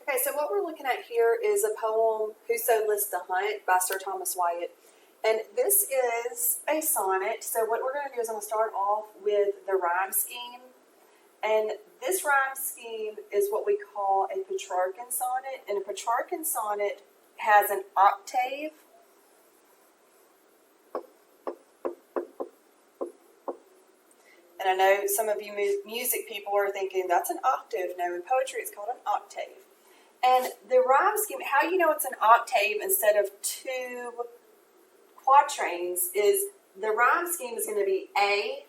Okay, so what we're looking at here is a poem, Whoso Lists to Hunt by Sir Thomas Wyatt. And this is a sonnet. So what we're going to do is I'm going to start off with the rhyme scheme. And this rhyme scheme is what we call a Petrarchan sonnet. And a Petrarchan sonnet has an octave. And I know some of you music people are thinking, that's an octave. No, in poetry it's called an octave. And the rhyme scheme, how you know it's an octave instead of two quatrains is the rhyme scheme is going to be A,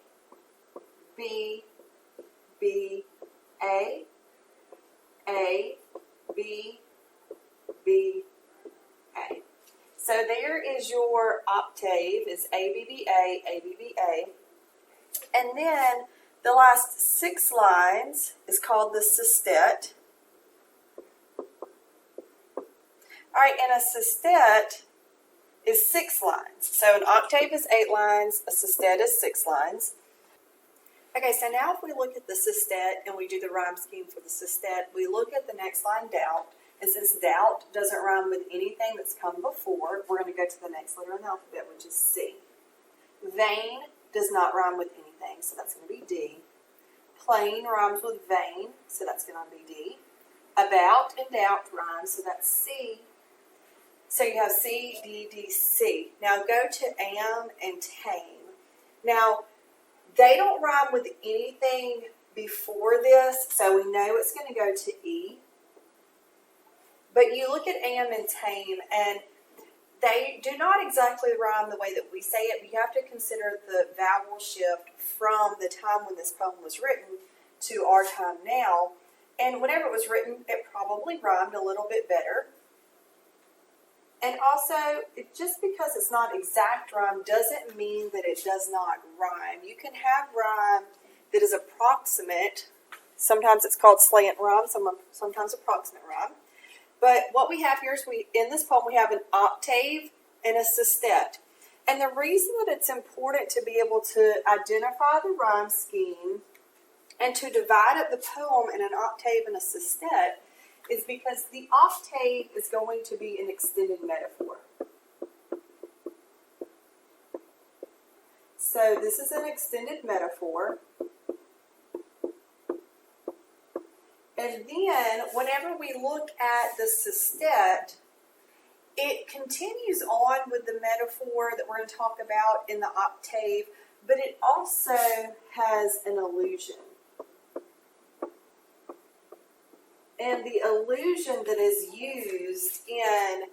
B, B, A, B, B, A. So there is your octave, is A, B, B, A, B, B, A. And then the last 6 lines is called the sestet. All right, and a sestet is 6 lines. So an octave is 8 lines, a sestet is 6 lines. Okay, so now if we look at the sestet and we do the rhyme scheme for the sestet, we look at the next line, doubt. And since doubt doesn't rhyme with anything that's come before, we're going to go to the next letter in the alphabet, which is C. Vain does not rhyme with anything, so that's going to be D. Plain rhymes with vain, so that's going to be D. About and doubt rhymes, so that's C. So you have C, D, D, C. Now go to am and tame. Now, they don't rhyme with anything before this, so we know it's going to go to E. But you look at am and tame, and they do not exactly rhyme the way that we say it, but you have to consider the vowel shift from the time when this poem was written to our time now. And whenever it was written, it probably rhymed a little bit better. And also, just because it's not exact rhyme doesn't mean that it does not rhyme. You can have rhyme that is approximate. Sometimes it's called slant rhyme, sometimes approximate rhyme. But what we have here is in this poem we have an octave and a sestet. And the reason that it's important to be able to identify the rhyme scheme and to divide up the poem in an octave and a sestet is because the octave is going to be an extended metaphor. So this is an extended metaphor. And then whenever we look at the sestet, it continues on with the metaphor that we're going to talk about in the octave, but it also has an allusion. And the allusion that is used in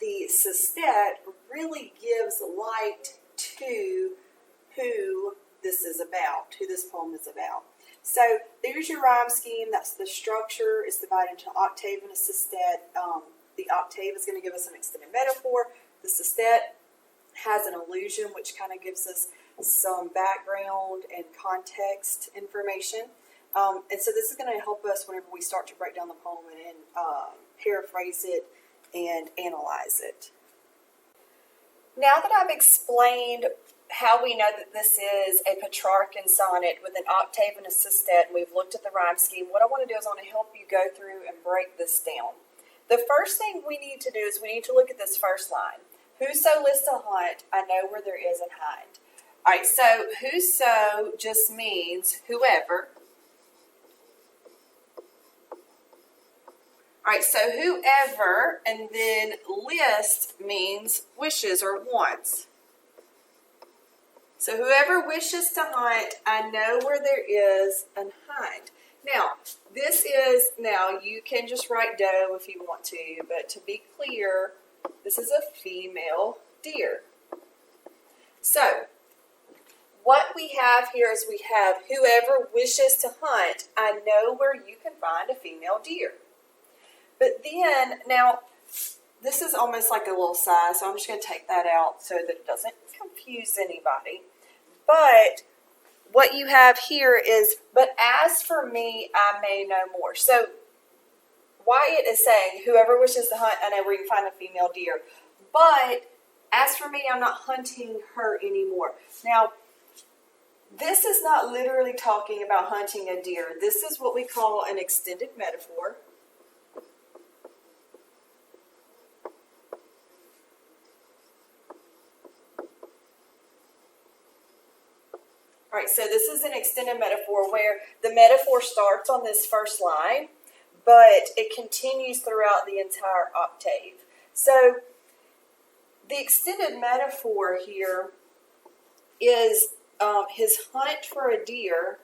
the sestet really gives light to who this is about, who this poem is about. So there's your rhyme scheme. That's the structure. It's divided into an octave and a sestet. The octave is going to give us an extended metaphor. The sestet has an allusion, which kind of gives us some background and context information. And so this is going to help us whenever we start to break down the poem and paraphrase it and analyze it. Now that I've explained how we know that this is a Petrarchan sonnet with an octave and a sestet, and we've looked at the rhyme scheme, what I want to do is I want to help you go through and break this down. The first thing we need to do is we need to look at this first line. Whoso lists a hunt, I know where there is an hind. All right, so whoso just means whoever. All right, so whoever, and then list means wishes or wants. So whoever wishes to hunt, I know where there is an hind. Now, you can just write doe if you want to, but to be clear, this is a female deer. So, what we have here is we have whoever wishes to hunt, I know where you can find a female deer. But then, now, this is almost like a little sigh, so I'm just going to take that out so that it doesn't confuse anybody. But what you have here is, but as for me, I may know more. So Wyatt is saying, whoever wishes to hunt, I know where you can find a female deer. But as for me, I'm not hunting her anymore. Now, this is not literally talking about hunting a deer. This is what we call an extended metaphor. All right, so this is an extended metaphor where the metaphor starts on this first line, but it continues throughout the entire octave. So the extended metaphor here is his hunt for a deer.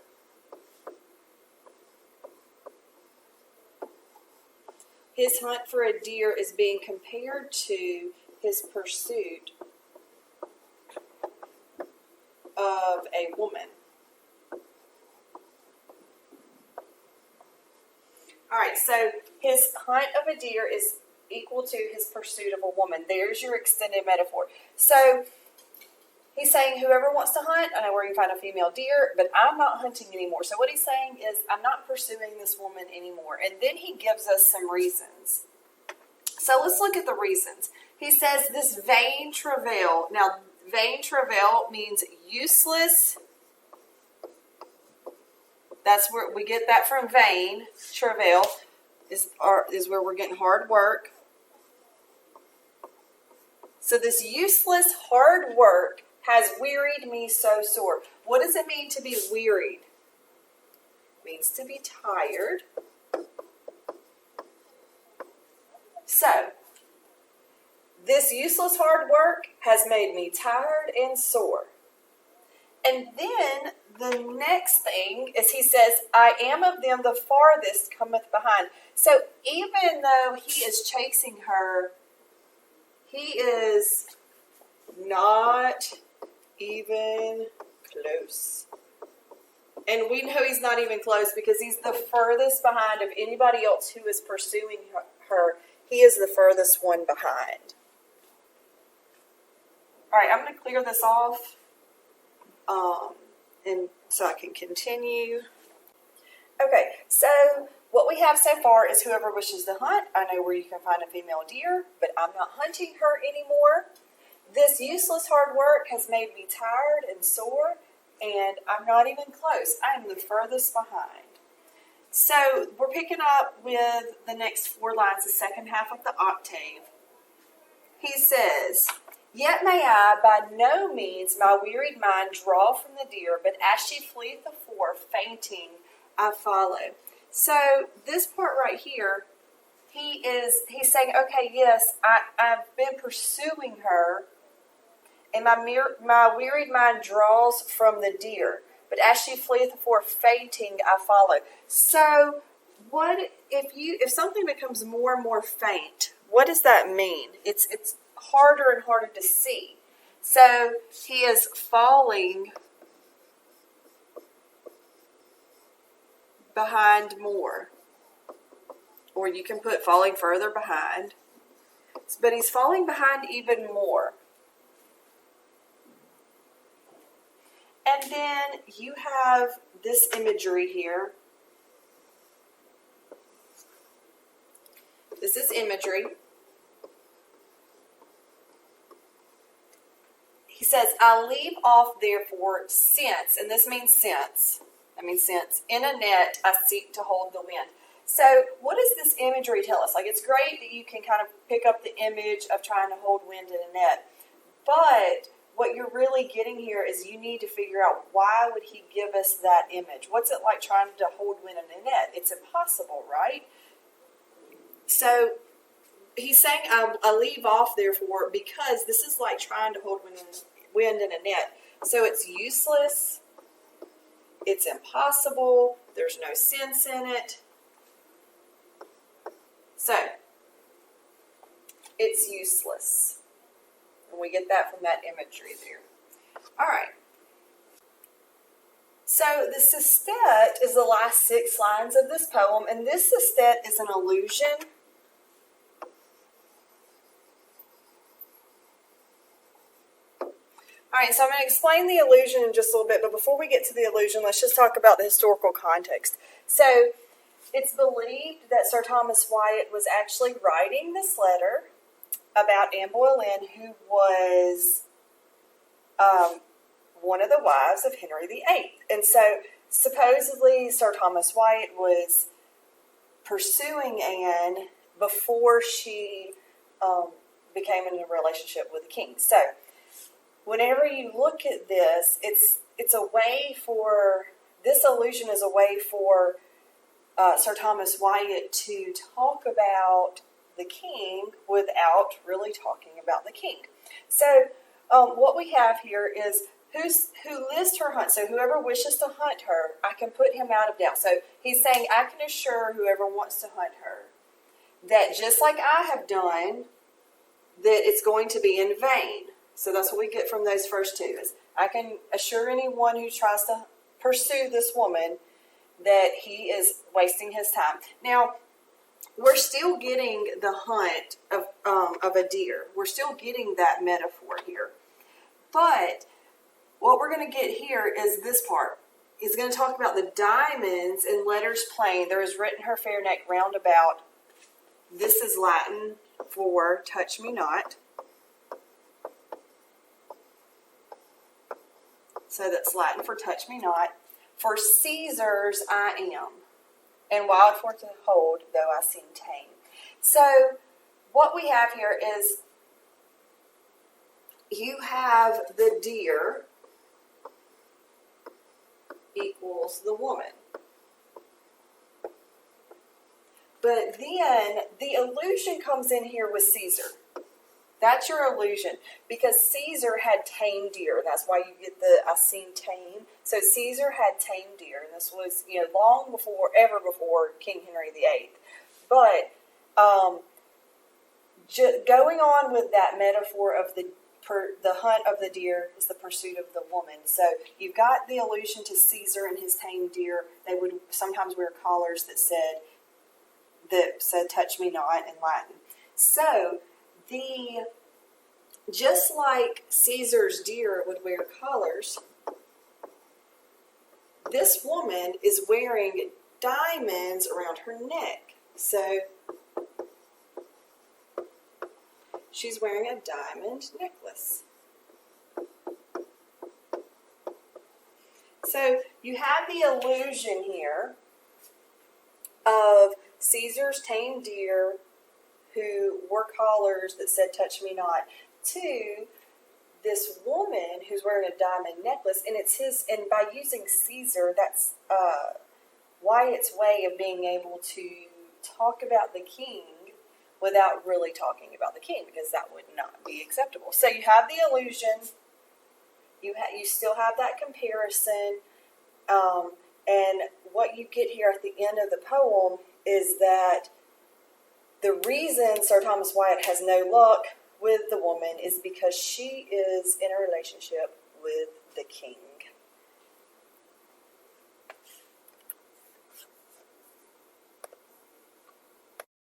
His hunt for a deer is being compared to his pursuit of a woman. All right, so his hunt of a deer is equal to his pursuit of a woman. There's your extended metaphor. So he's saying whoever wants to hunt, I know where you can find a female deer, but I'm not hunting anymore. So what he's saying is I'm not pursuing this woman anymore. And then he gives us some reasons. So let's look at the reasons. He says this vain travail. Now, vain travail means useless. That's where we get that from vain. Travail is where we're getting hard work. So this useless hard work has wearied me so sore. What does it mean to be wearied? It means to be tired. So, this useless hard work has made me tired and sore. And then the next thing is he says, I am of them the farthest cometh behind. So even though he is chasing her, he is not even close. And we know he's not even close because he's the furthest behind of anybody else who is pursuing her. He is the furthest one behind. All right, I'm going to clear this off. And so I can continue. Okay, so what we have so far is whoever wishes to hunt. I know where you can find a female deer, but I'm not hunting her anymore. This useless hard work has made me tired and sore, and I'm not even close. I am the furthest behind. So we're picking up with the next 4 lines, the second half of the octave. He says, yet may I by no means my wearied mind draw from the deer, but as she fleeth afore, fainting, I follow. So this part right here, he's saying, okay, yes, I've been pursuing her, and my wearied mind draws from the deer, but as she fleeth afore, fainting, I follow. So what if something becomes more and more faint? What does that mean? It's harder and harder to see. So he is falling behind more. Or you can put falling further behind. But he's falling behind even more. And then you have this imagery here. This is imagery. He says, I leave off therefore since, and this means since. I mean since. In a net I seek to hold the wind. So what does this imagery tell us? Like, it's great that you can kind of pick up the image of trying to hold wind in a net. But what you're really getting here is you need to figure out, why would he give us that image? What's it like trying to hold wind in a net? It's impossible, right? So he's saying, I leave off therefore, because this is like trying to hold wind in a net. So it's useless. It's impossible. There's no sense in it. So it's useless. And we get that from that imagery there. All right. So the sestet is the last 6 lines of this poem, and this sestet is an allusion. All right, so I'm going to explain the allusion in just a little bit, but before we get to the allusion, let's just talk about the historical context. So it's believed that Sir Thomas Wyatt was actually writing this letter about Anne Boleyn, who was one of the wives of Henry VIII. And so supposedly Sir Thomas Wyatt was pursuing Anne before she became in a relationship with the king. So whenever you look at this, it's a way for, this allusion is a way for Sir Thomas Wyatt to talk about the king without really talking about the king. So what we have here is who lists her hunt. So whoever wishes to hunt her, I can put him out of doubt. So he's saying, I can assure whoever wants to hunt her that just like I have done, that it's going to be in vain. So that's what we get from those first two. Is I can assure anyone who tries to pursue this woman that he is wasting his time. Now, we're still getting the hunt of a deer. We're still getting that metaphor here. But what we're going to get here is this part. He's going to talk about the diamonds in letters plain. There is written her fair neck round about. This is Latin for touch me not. So that's Latin for touch me not. For Caesar's I am, and wild for to hold, though I seem tame. So what we have here is you have the deer equals the woman. But then the allusion comes in here with Caesar. That's your allusion, because Caesar had tame deer. That's why you get the I seem tame. So Caesar had tame deer, and this was long before, ever before King Henry VIII. But going on with that metaphor of the hunt of the deer is the pursuit of the woman. So you've got the allusion to Caesar and his tame deer. They would sometimes wear collars that said touch me not in Latin. So just like Caesar's deer would wear collars, this woman is wearing diamonds around her neck. So she's wearing a diamond necklace. So you have the allusion here of Caesar's tame deer who wore collars that said touch me not, to this woman who's wearing a diamond necklace, and it's his, and by using Caesar, that's Wyatt's way of being able to talk about the king without really talking about the king, because that would not be acceptable. So you have the allusion, you still have that comparison, and what you get here at the end of the poem is that the reason Sir Thomas Wyatt has no luck with the woman is because she is in a relationship